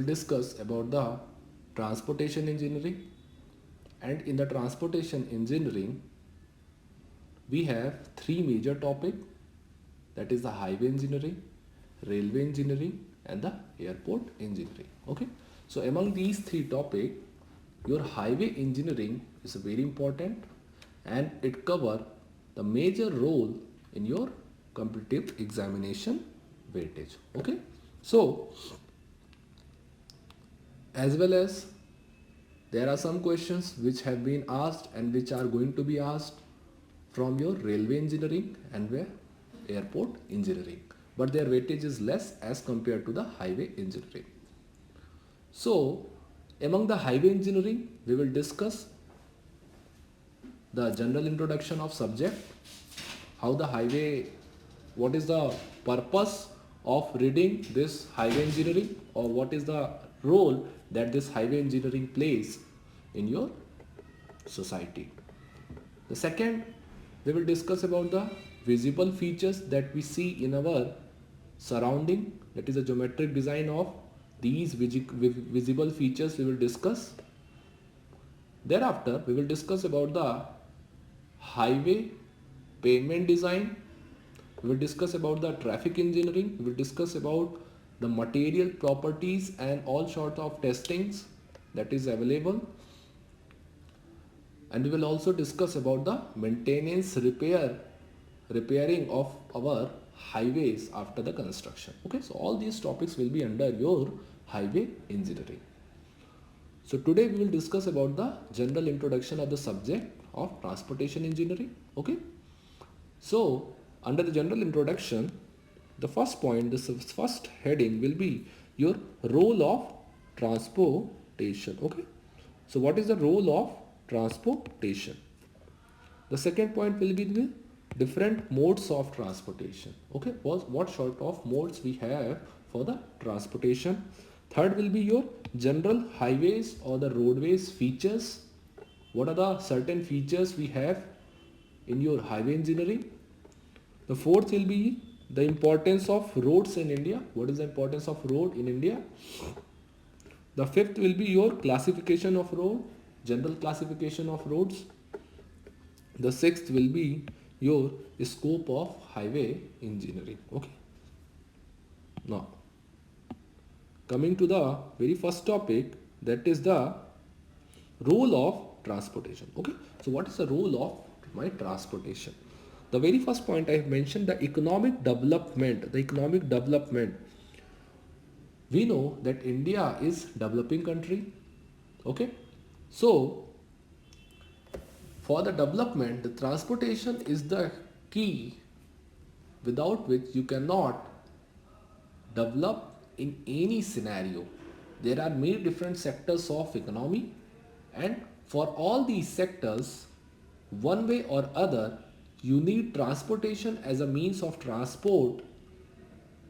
discuss about the transportation engineering. And in the transportation engineering, we have three major topics, that is the highway engineering, railway engineering, and the airport engineering. Okay, so among these three topics, your highway engineering is very important and it cover the major role in your competitive examination weightage. Okay, so as well as there are some questions which have been asked and which are going to be asked from your railway engineering and where airport engineering, but their weightage is less as compared to the highway engineering. So among the highway engineering, we will discuss the general introduction of subject, how the highway, what is the purpose of reading this highway engineering, or what is the role that this highway engineering plays in your society. The second, we will discuss about the visible features that we see in our surrounding, that is a geometric design of these visible features we will discuss. Thereafter, we will discuss about the highway pavement design. We will discuss about the traffic engineering. We will discuss about the material properties and all sort of testings that is available. And we will also discuss about the maintenance repairing of our highways after the construction. Okay, so all these topics will be under your highway engineering. So today we will discuss about the general introduction of the subject of transportation engineering. Okay, so under the general introduction, the first point, this first heading will be your role of transportation. Okay, so what is the role of transportation? The second point will be the different modes of transportation. Okay, what sort of modes we have for the transportation. Third will be your general highways or the roadways features. What are the certain features we have in your highway engineering? The fourth will be the importance of roads in India. What is the importance of road in India? The fifth will be your classification of road, general classification of roads. The sixth will be your scope of highway engineering. Okay. Now, coming to the very first topic, that is the role of transportation. Okay, so what is the role of my transportation? The very first point I have mentioned, the economic development. The economic development. We know that India is developing country. Okay, so for the development, the transportation is the key without which you cannot develop in any scenario. There are many different sectors of economy, and for all these sectors, one way or other, you need transportation as a means of transport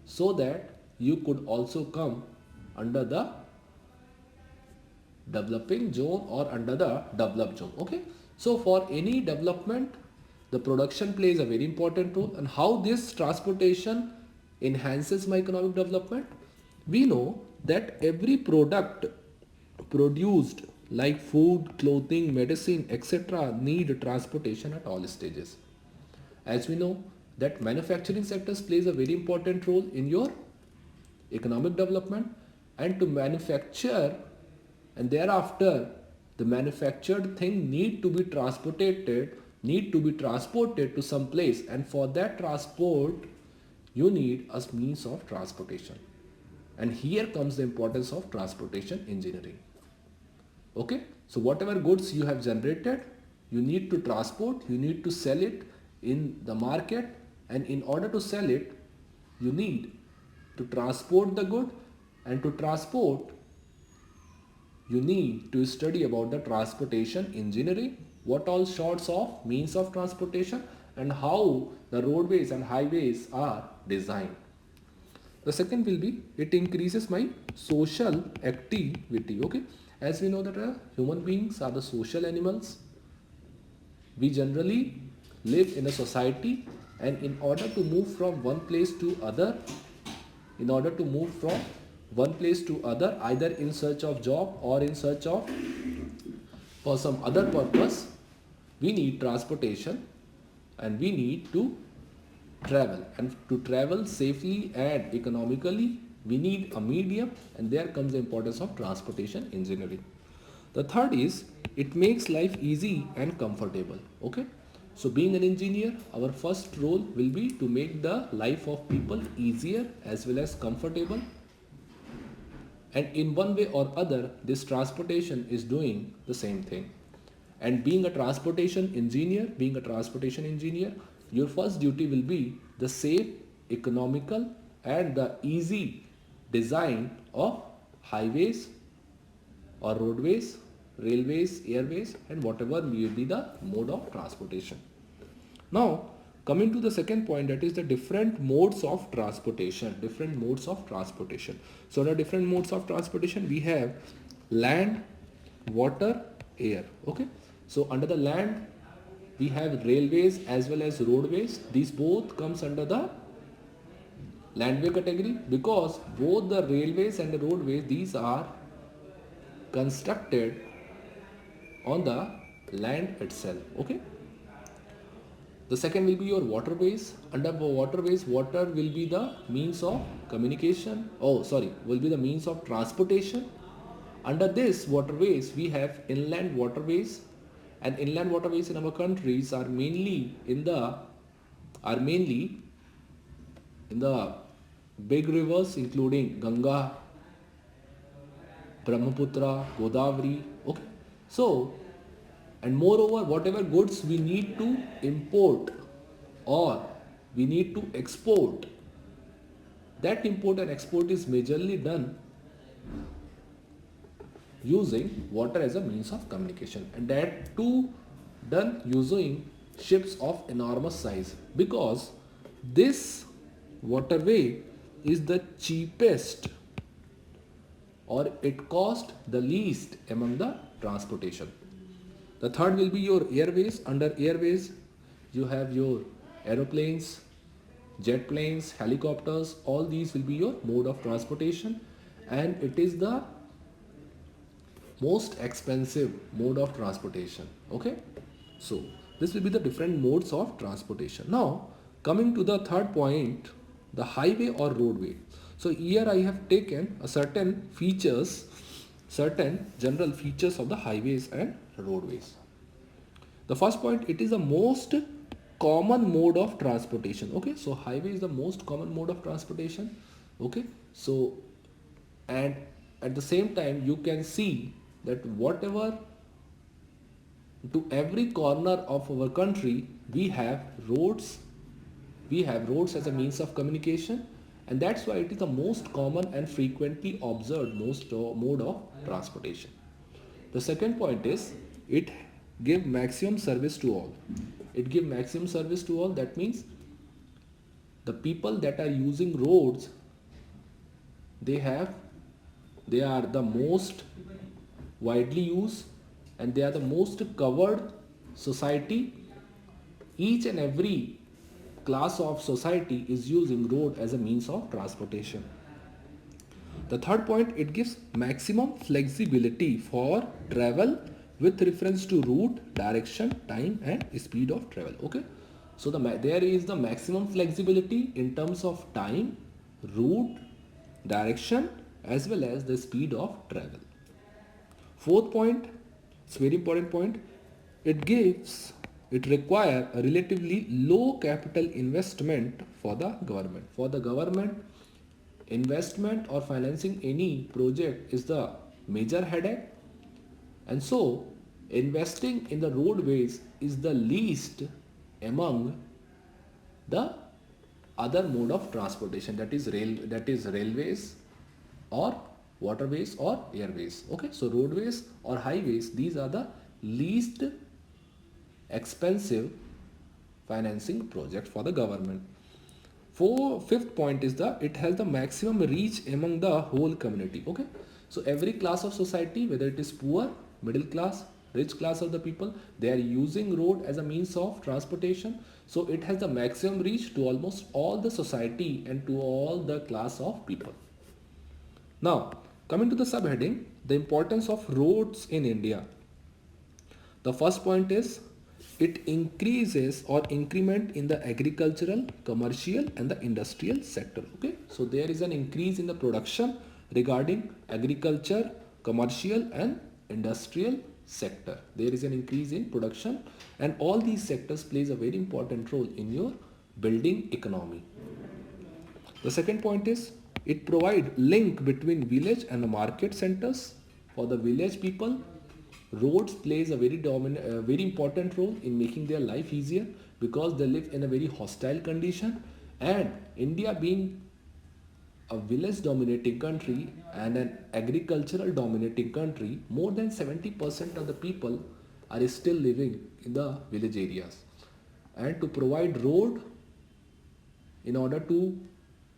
so that you could also come under the developing zone or under the developed zone. Okay, so for any development, the production plays a very important role. And how this transportation enhances my economic development? We know that every product produced like food, clothing, medicine, etc. need transportation at all stages. As we know that manufacturing sectors plays a very important role in your economic development, and to manufacture and thereafter the manufactured thing need to be transported to some place, and for that transport you need a means of transportation. And here comes the importance of transportation engineering. Okay, so whatever goods you have generated, you need to transport, you need to sell it in the market, and in order to sell it, you need to transport the good, and to transport, you need to study about the transportation engineering, what all sorts of means of transportation and how the roadways and highways are designed. The second will be, it increases my social activity. Okay, as we know that human beings are the social animals. We generally live in a society, and in order to move from one place to other, in order to move from one place to other, either in search of job or in search of for some other purpose, we need transportation and we need to travel. And to travel safely and economically, we need a medium, and there comes the importance of transportation engineering. The third is it makes life easy and comfortable. Okay. So being an engineer, our first role will be to make the life of people easier as well as comfortable, and in one way or other this transportation is doing the same thing. And being a transportation engineer, your first duty will be the safe, economical and the easy design of highways or roadways, railways, airways, and whatever will be the mode of transportation. Now, coming to the second point, that is the different modes of transportation. So, the different modes of transportation, we have land, water, air. Okay. So, under the land, we have railways as well as roadways. These both comes under the landway category, because both the railways and the roadways, these are constructed on the land itself. Okay. The second will be your waterways. Under waterways, water will be the means of communication. Will be the means of transportation. Under this waterways, we have inland waterways, and inland waterways in our countries are mainly in the big rivers, including Ganga, Brahmaputra, Godavari. Okay. So, and moreover, whatever goods we need to import or we need to export, that import and export is majorly done using water as a means of communication, and that too done using ships of enormous size, because this waterway is the cheapest, or it cost the least among the transportation. The third will be your airways. Under airways, you have your aeroplanes, jet planes, helicopters. All these will be your mode of transportation, and it is the most expensive mode of transportation. Okay. So this will be the different modes of transportation. Now coming to the third point, the highway or roadway. So here I have taken a certain general features of the highways and roadways. The first point, it is the most common mode of transportation. Okay, so highway is the most common mode of transportation. Okay, so and at the same time you can see that whatever, to every corner of our country we have roads as a means of communication, and that's why it is the most common and frequently observed mode of transportation. The second point is it give maximum service to all. That means the people that are using roads, they are the most widely used and they are the most covered society. Each and every class of society is using road as a means of transportation. The third point, it gives maximum flexibility for travel with reference to route, direction, time and speed of travel. Okay, so there is the maximum flexibility in terms of time, route, direction as well as the speed of travel. Fourth point, it's very important point, it require a relatively low capital investment for the government. For the government, investment or financing any project is the major headache, and so investing in the roadways is the least among the other mode of transportation, that is railways or waterways or airways. Okay, so roadways or highways, these are the least expensive financing project for the government. Fifth point is it has the maximum reach among the whole community. Okay, so every class of society, whether it is poor, middle class, rich class of the people, they are using road as a means of transportation, so it has the maximum reach to almost all the society and to all the class of people. Now, coming to the subheading, the importance of roads in India. The first point is it increases or increment in the agricultural, commercial and the industrial sector. Okay, so there is an increase in the production regarding agriculture, commercial and industrial sector. There is an increase in production, and all these sectors plays a very important role in your building economy. The second point is it provide link between village and the market centers. For the village people, roads plays a very important role in making their life easier, because they live in a very hostile condition, and India being a village dominating country and an agricultural dominating country, more than 70% of the people are still living in the village areas. And to provide road in order to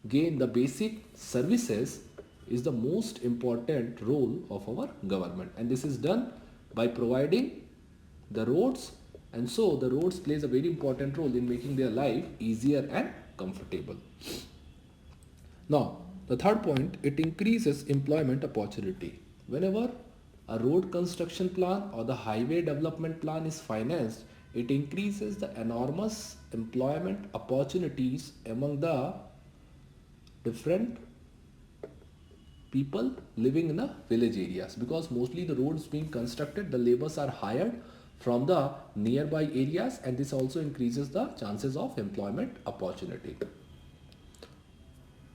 gain the basic services is the most important role of our government, and this is done by providing the roads, and so the roads plays a very important role in making their life easier and comfortable. Now, the third point, it increases employment opportunity. Whenever a road construction plan or the highway development plan is financed, it increases the enormous employment opportunities among the different people living in the village areas, because mostly the roads being constructed, the laborers are hired from the nearby areas, and this also increases the chances of employment opportunity.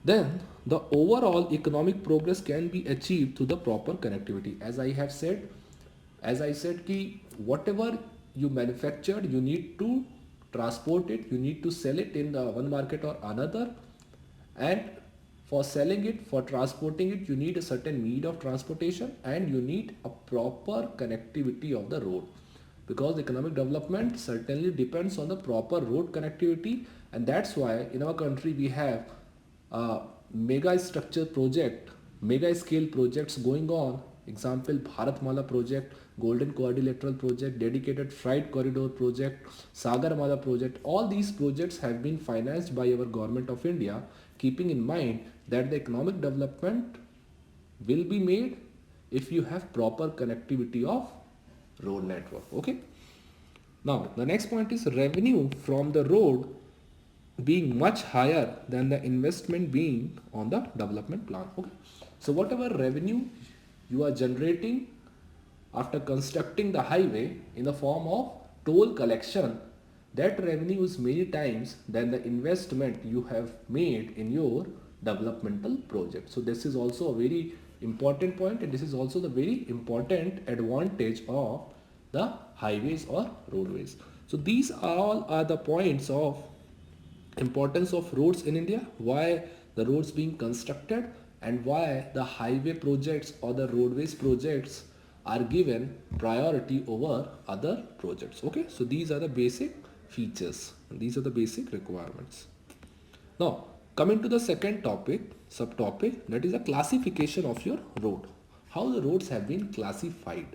Then the overall economic progress can be achieved through the proper connectivity. As I said ki whatever you manufactured, you need to transport it, you need to sell it in the one market or another, and for selling it, for transporting it, you need a certain means of transportation, and you need a proper connectivity of the road, because economic development certainly depends on the proper road connectivity. And that's why in our country we have mega structure project, mega scale projects going on. Example, Bharatmala project, Golden Quadrilateral project, dedicated freight corridor project, Sagarmala project. All these projects have been financed by our government of India, keeping in mind that the economic development will be made if you have proper connectivity of road network. Okay. Now the next point is revenue from the road being much higher than the investment being on the development plan. Okay. So whatever revenue you are generating after constructing the highway in the form of toll collection, that revenue is many times than the investment you have made in your developmental project. So this is also a very important point, and this is also the very important advantage of the highways or roadways. So these all are the points of importance of roads in India, why the roads being constructed, and why the highway projects or the roadways projects are given priority over other projects. Okay, so these are the basic features, these are the basic requirements. Now coming to the second topic, subtopic, that is a classification of your road, how the roads have been classified.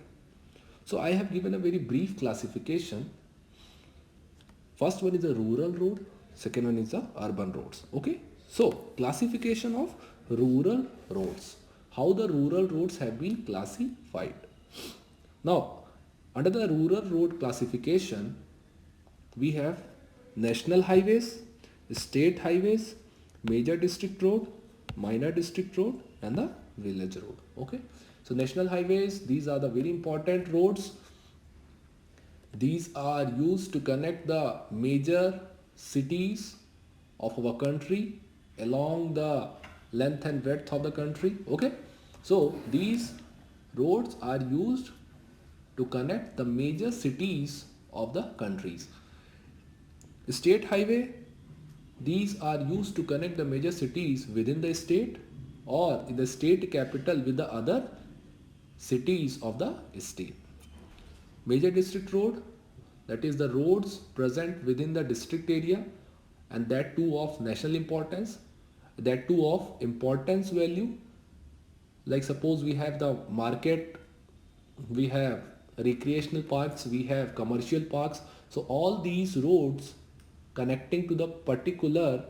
So I have given a very brief classification. First one is a rural road, second one is the urban roads. Okay, so classification of rural roads, how the rural roads have been classified. Now under the rural road classification, we have national highways, state highways, major district road, minor district road and the village road. Okay, so national highways, these are the very important roads. These are used to connect the major cities of our country along the length and breadth of the country. Okay, so these roads are used to connect the major cities of the countries. State highway, these are used to connect the major cities within the state or in the state capital with the other cities of the state. Major district road, that is the roads present within the district area, and that too of national importance, that too of importance value. Like suppose we have the market, we have recreational parks, we have commercial parks. So all these roads connecting to the particular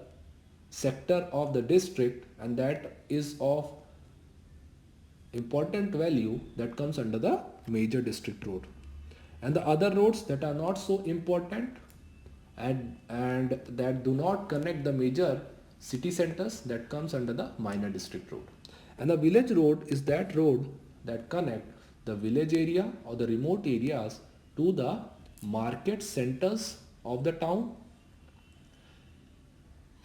sector of the district, and that is of important value that comes under the major district road, and the other roads that are not so important and that do not connect the major city centers, that comes under the minor district road. And the village road is that road that connect the village area or the remote areas to the market centers of the town.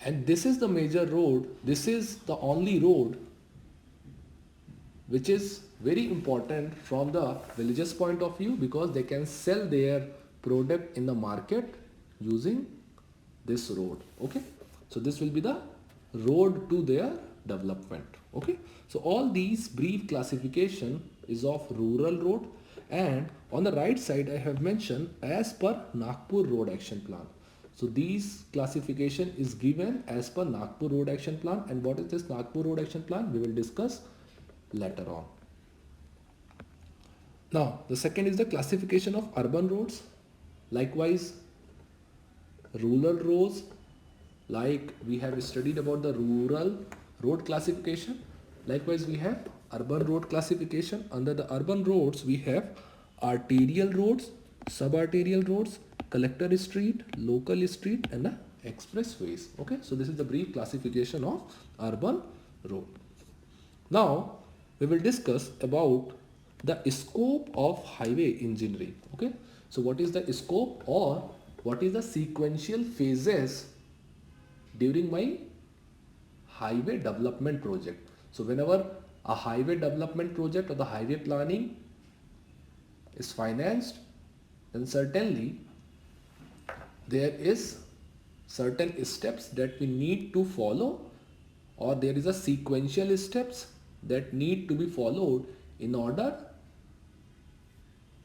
And this is the major road, this is the only road which is very important from the villagers point of view, because they can sell their product in the market using this road. Okay, so this will be the road to their development. Okay, so all these brief classification is of rural road, and on the right side I have mentioned as per Nagpur Road Action Plan. So these classification is given as per Nagpur Road Action Plan, and what is this Nagpur Road Action Plan we will discuss later on. Now the second is the classification of urban roads. Likewise, rural roads, like we have studied about the rural road classification. Likewise, we have urban road classification. Under the urban roads, we have arterial roads, sub-arterial roads, collector street, local street, and the expressways. Okay, so this is the brief classification of urban road. Now we will discuss about the scope of highway engineering. Okay, so what is the scope, or what is the sequential phases during my highway development project? So whenever a highway development project or the highway planning is financed, then certainly there is certain steps that we need to follow, or there is a sequential steps that need to be followed in order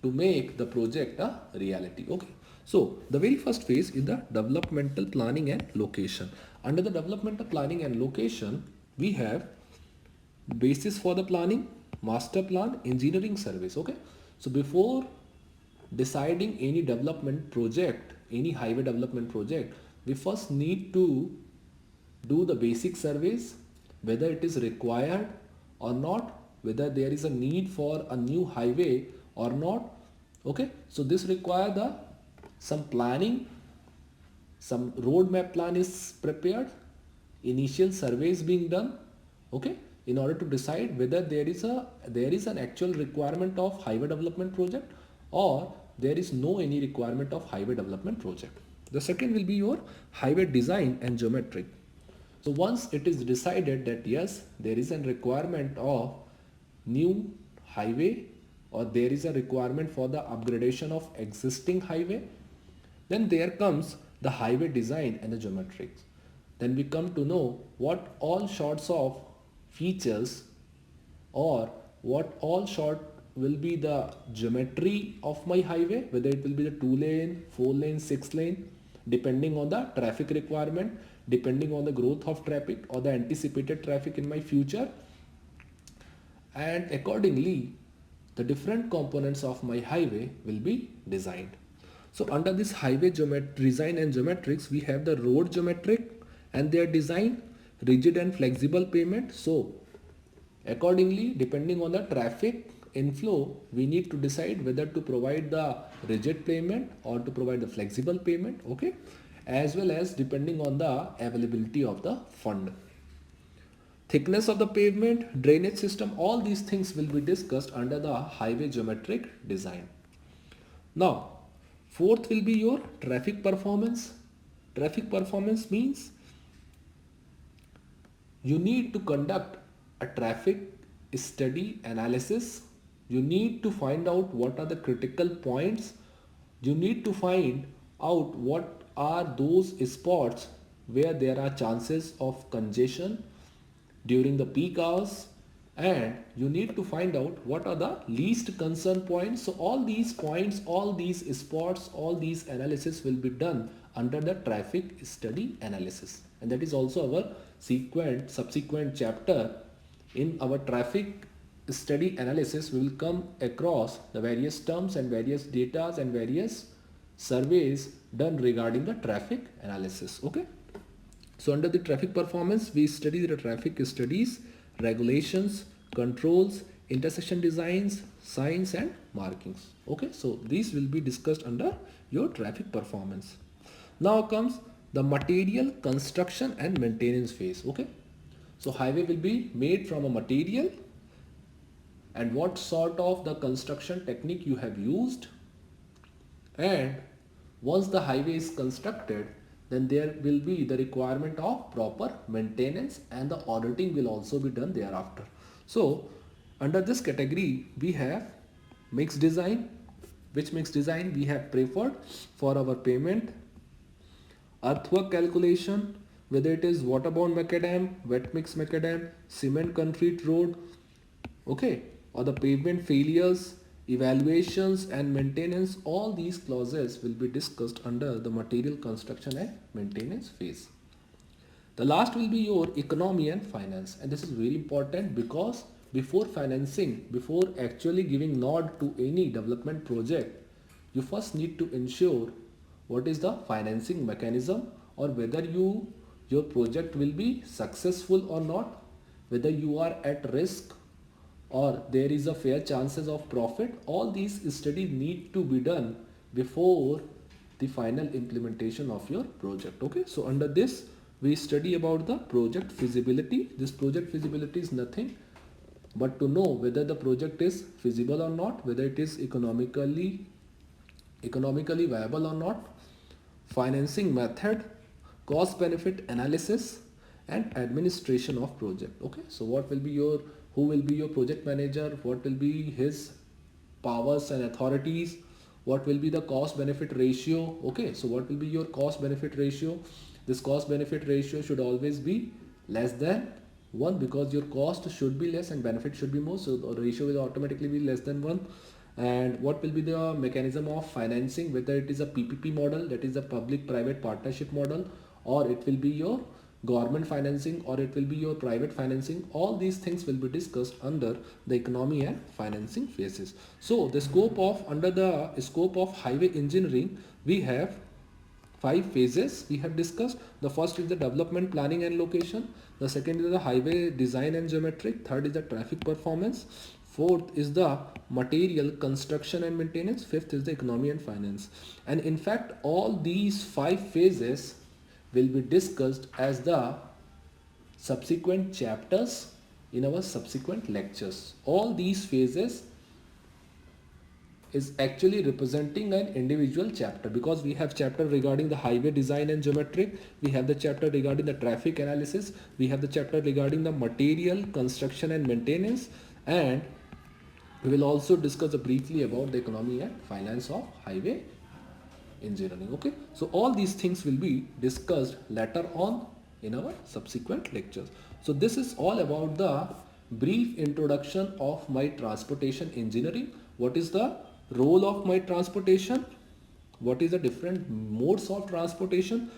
to make the project a reality. Okay, so the very first phase is the developmental planning and location. Under the developmental planning and location, we have basis for the planning, master plan, engineering surveys. Okay, so before deciding any development project, any highway development project, we first need to do the basic surveys, whether it is required or not, whether there is a need for a new highway or not. Okay, so this require the some planning, some roadmap plan is prepared, initial surveys being done. Okay, in order to decide whether there is an actual requirement of highway development project, or there is no any requirement of highway development project. The second will be your highway design and geometry. So once it is decided that yes, there is a requirement of new highway, or there is a requirement for the upgradation of existing highway, then there comes the highway design and the geometry. Then we come to know what all sorts of features, or what all sort will be the geometry of my highway, whether it will be the 2-lane, 4-lane, 6-lane, depending on the traffic requirement, depending on the growth of traffic or the anticipated traffic in my future, and accordingly the different components of my highway will be designed. So under this highway design and geometrics, we have the road geometric and their design, rigid and flexible pavement. So accordingly, depending on the traffic inflow, we need to decide whether to provide the rigid pavement or to provide the flexible pavement. Okay, as well as depending on the availability of the fund. Thickness of the pavement, drainage system, all these things will be discussed under the highway geometric design. Now, fourth will be your traffic performance. Traffic performance means you need to conduct a traffic study analysis. You need to find out what are the critical points. You need to find out what are those spots where there are chances of congestion during the peak hours, and you need to find out what are the least concern points. So all these points, all these spots, all these analysis will be done under the traffic study analysis, and that is also our subsequent chapter. In our traffic study analysis, we will come across the various terms and various data and various surveys done regarding the traffic analysis. Okay, so under the traffic performance, we study the traffic studies, regulations, controls, intersection designs, signs and markings. Okay, so these will be discussed under your traffic performance. Now comes the material construction and maintenance phase. Okay, so highway will be made from a material and what sort of the construction technique you have used, and once the highway is constructed, then there will be the requirement of proper maintenance and the auditing will also be done thereafter. So under this category we have mixed design, which mixed design we have preferred for our payment, earthwork calculation, whether it is waterbound macadam, wet mix macadam, cement concrete road, okay, or the pavement failures, evaluations and maintenance. All these clauses will be discussed under the material construction and maintenance phase. The last will be your economy and finance, and this is very important because before financing, before actually giving nod to any development project, you first need to ensure what is the financing mechanism, or whether your project will be successful or not, whether you are at risk or there is a fair chances of profit. All these studies need to be done before the final implementation of your project. Okay, so under this we study about the project feasibility. This project feasibility is nothing but to know whether the project is feasible or not, whether it is economically viable or not, financing method, cost benefit analysis and administration of project. Okay, so who will be your project manager, what will be his powers and authorities, what will be the cost benefit ratio. Okay, so what will be your cost benefit ratio? This cost benefit ratio should always be less than 1 because your cost should be less and benefit should be more, so the ratio will automatically be less than 1. And what will be the mechanism of financing, whether it is a PPP model, that is a public private partnership model, or it will be your government financing, or it will be your private financing. All these things will be discussed under the economy and financing phases. So the under the scope of highway engineering, we have 5 phases we have discussed. The first is the development, planning and location. The second is the highway design and geometric. Third is the traffic performance. Fourth is the material construction and maintenance. Fifth is the economy and finance. And in fact, all these 5 phases will be discussed as the subsequent chapters in our subsequent lectures. All these phases is actually representing an individual chapter, because we have chapter regarding the highway design and geometric, we have the chapter regarding the traffic analysis, we have the chapter regarding the material construction and maintenance, and we will also discuss briefly about the economy and finance of highway engineering. Okay, so all these things will be discussed later on in our subsequent lectures. So this is all about the brief introduction of my transportation engineering. What is the role of my transportation? What is the different modes of transportation?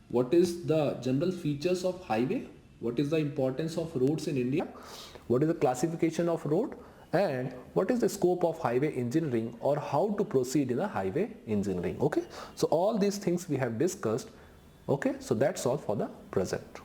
What is the general features of highway? What is the importance of roads in India? What is the classification of road? And what is the scope of highway engineering, or how to proceed in a highway engineering? Okay, so all these things we have discussed. Okay, so that's all for the present.